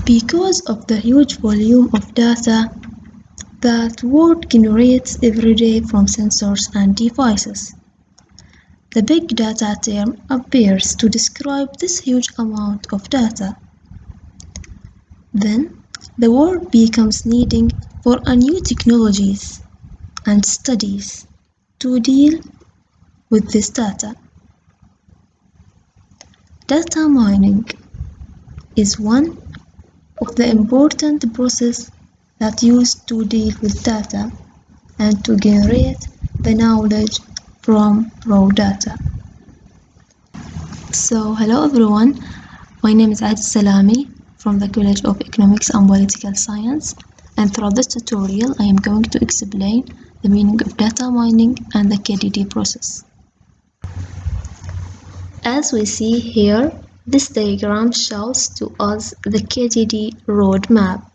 Because of the huge volume of data that world generates every day from sensors and devices. The big data term appears to describe this huge amount of data. Then, the world becomes needing for a new technologies and studies to deal with this data. Data mining is one of the important processes that used to deal with data and to generate the knowledge from raw data. So, hello everyone, my name is Adi Salami from the College of Economics and Political Science, and throughout this tutorial I am going to explain the meaning of data mining and the KDD process. As we see here, this diagram shows to us the KDD roadmap.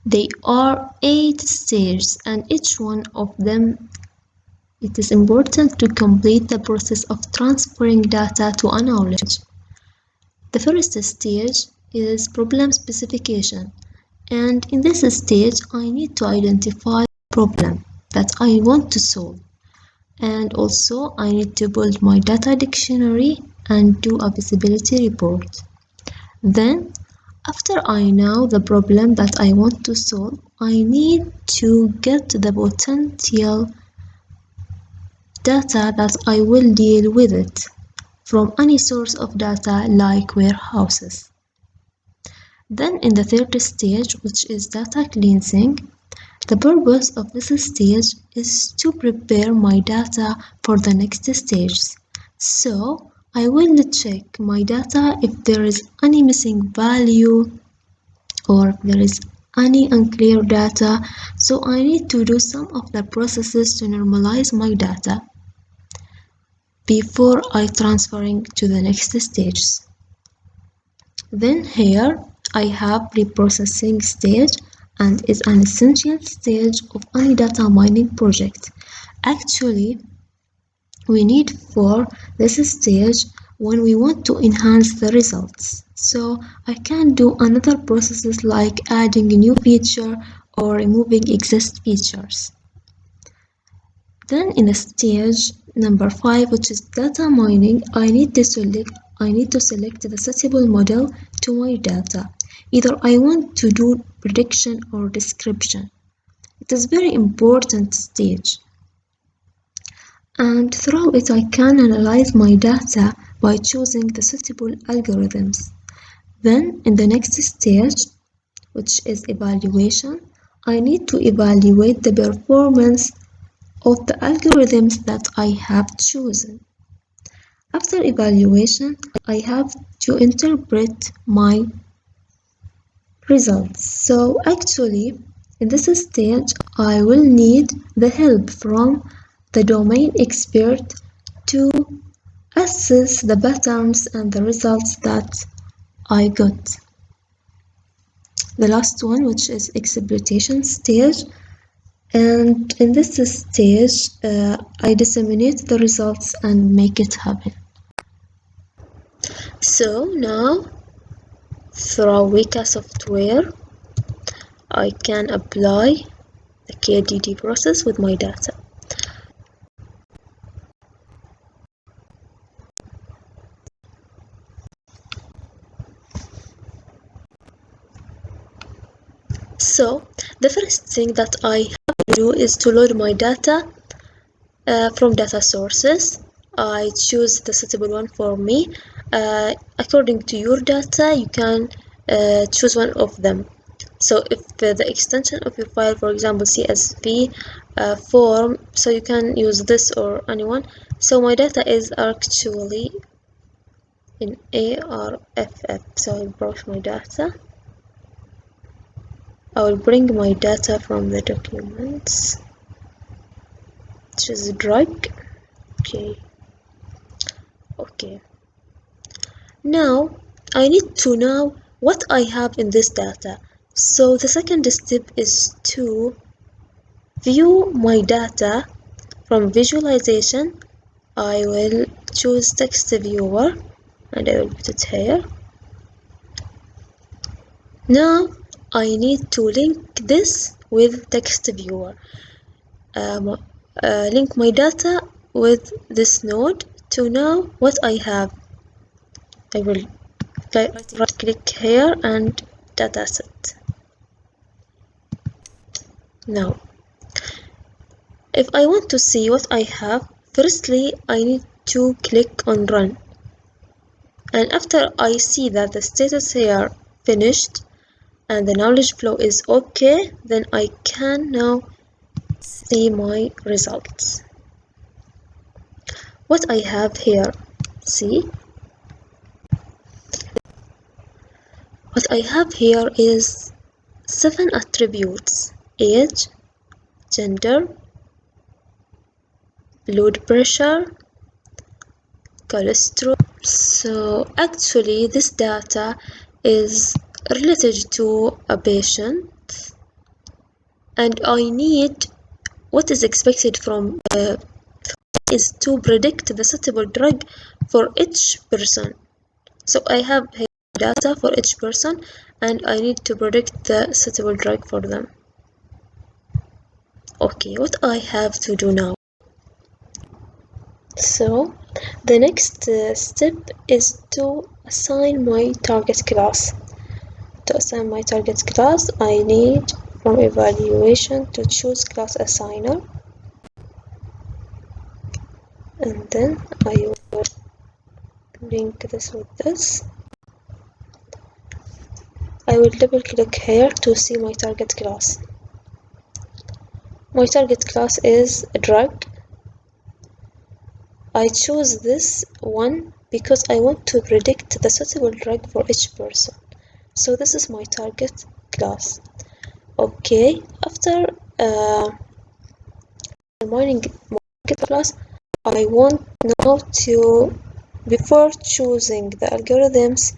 They are 8 stages, and each one of them it is important to complete the process of transferring data to a knowledge. The first stage is problem specification, and in this stage I need to identify the problem that I want to solve, and also I need to build my data dictionary and do a visibility report. Then after I know the problem that I want to solve, I need to get the potential data that I will deal with it from any source of data like warehouses. Then in the third stage, which is data cleansing, the purpose of this stage is to prepare my data for the next stage. So I will check my data if there is any missing value or if there is any unclear data. So I need to do some of the processes to normalize my data before I transferring to the next stages. Then here I have preprocessing stage, and is an essential stage of any data mining project. Actually, we need for this stage when we want to enhance the results. So I can do another processes like adding a new feature or removing existing features. Then in the stage number 5, which is data mining, I need to select the suitable model to my data. Either I want to do prediction or description. It is very important stage. And through it I can analyze my data by choosing the suitable algorithms. Then in the next stage, which is evaluation, I need to evaluate the performance of the algorithms that I have chosen. After evaluation, I have to interpret my results. So actually, in this stage, I will need the help from the domain expert to assess the patterns and the results that I got. The last one, which is exploitation stage, and in this stage I disseminate the results and make it happen. So now through Weka software I can apply the KDD process with my data. So the first thing that I have to do is to load my data from data sources. I choose the suitable one for me. According to your data, you can choose one of them. So if the extension of your file, for example, CSV form, so you can use this or anyone. So my data is actually in ARFF. So I'll browse my data. I will bring my data from the documents, which is drag. Okay. Now I need to know what I have in this data. So the second step is to view my data from visualization. I will choose text viewer and I will put it here. Now I need to link this with text viewer. Link my data with this node to know what I have. I will right click here and dataset. Now if I want to see what I have, firstly I need to click on run, and after I see that the status here finished and the knowledge flow is okay, then I can now see my results. What I have here, see, what I have here is 7 attributes: age, gender, blood pressure, cholesterol. So actually this data is related to a patient, and I need what is expected from is to predict the suitable drug for each person. So I have here data for each person, and I need to predict the suitable drug for them. Okay, what I have to do now? So the next step is to assign my target class. To assign my target class, I need from evaluation to choose class assigner, and then I will link this with this. I will double click here to see my target class. My target class is drug. I choose this one because I want to predict the suitable drug for each person. So this is my target class. Okay, after defining my target class, I want now to, before choosing the algorithms,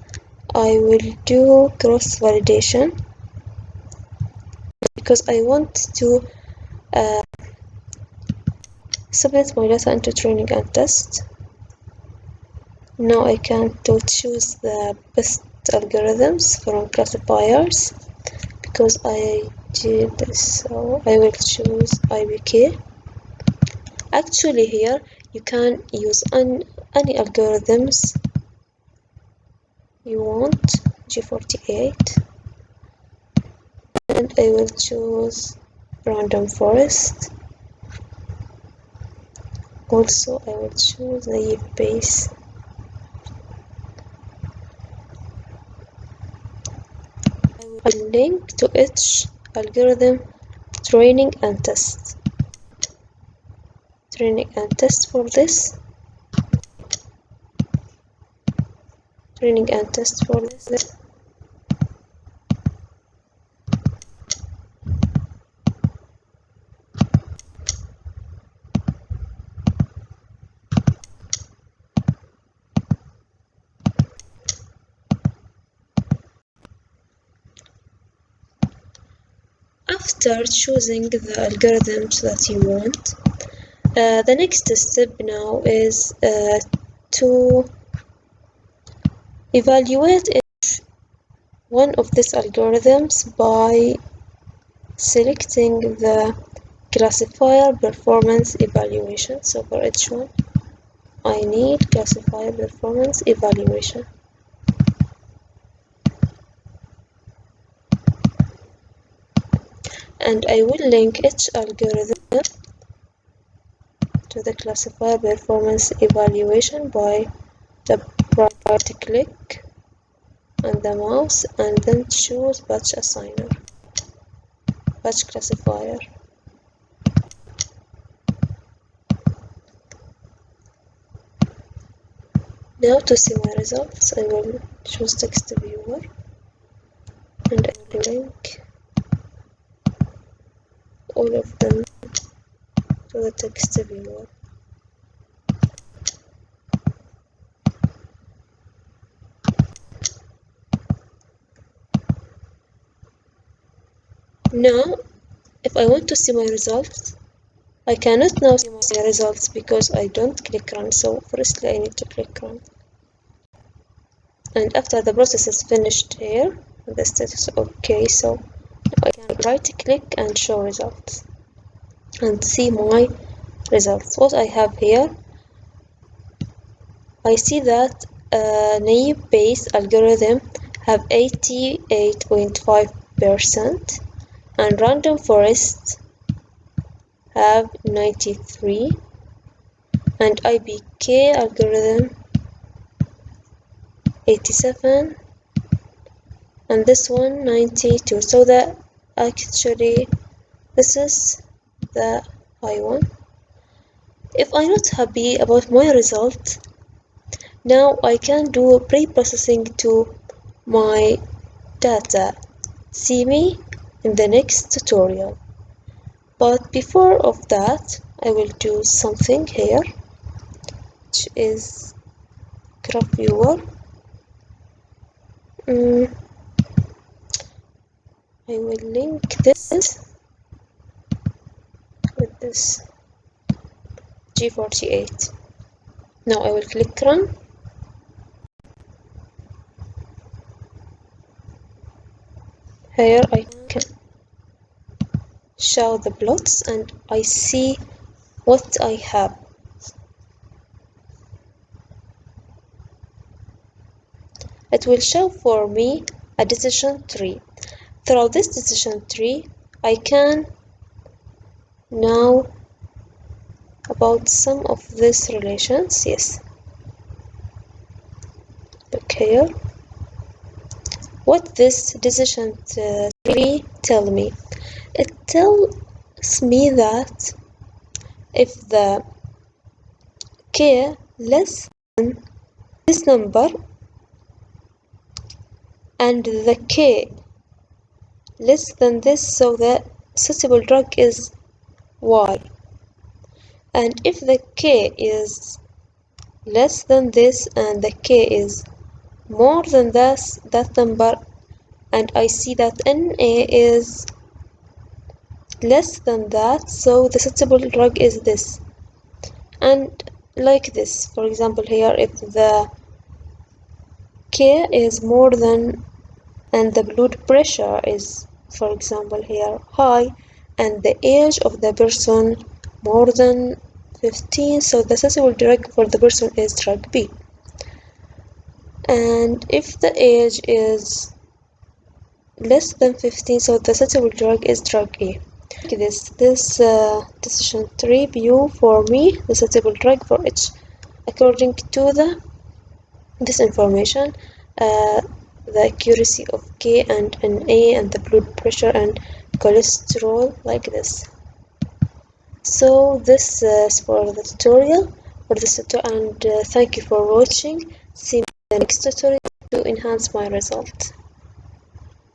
I will do cross validation because I want to submit my data into training and test. Now I can choose the best algorithms from classifiers because I did this, so I will choose IBK. Actually here you can use any algorithms you want, G48, and I will choose random forest. Also I will choose naive Bayes. I will link to each algorithm training and test. Training and test for this. Training and test for this. After choosing the algorithms that you want, the next step now is to evaluate each one of these algorithms by selecting the classifier performance evaluation. So for each one, I need classifier performance evaluation. And I will link each algorithm to the classifier performance evaluation by the right click on the mouse and then choose batch assigner, batch classifier. Now to see my results, I will choose text viewer and I will link all of them to the text viewer. Now, if I want to see my results, I cannot now see my results because I don't click run. So firstly, I need to click run. And after the process is finished here, the status. Okay, so I can right click and show results and see my results. What I have here, I see that naive Bayes algorithm have 88.5% and random forest have 93 and IBK algorithm 87 and this one 92. So that actually this is the high one. If I'm not happy about my result, now I can do pre-processing to my data. See me in the next tutorial. But before of that, I will do something here, which is graph viewer. I will link this with this G48. Now I will click run. Here I can show the plots and I see what I have. It will show for me a decision tree. Through this decision tree, I can know about some of these relations. Yes. Look here. What this decision tree tell me? It tells me that if the k less than this number and the k less than this, so the suitable drug is y. And if the k is less than this and the k is more than that number, and I see that NA is less than that, so the suitable drug is this. And like this, for example, here if the K is more than and the blood pressure is, for example, here high, and the age of the person more than 15, so the suitable drug for the person is drug B. And if the age is less than 15, so the suitable drug is drug A. Like this decision tree view for me the suitable drug for each according to this information, the accuracy of K and NA and the blood pressure and cholesterol, like this. So this is for the tutorial and thank you for watching. See me in the next tutorial to enhance my result.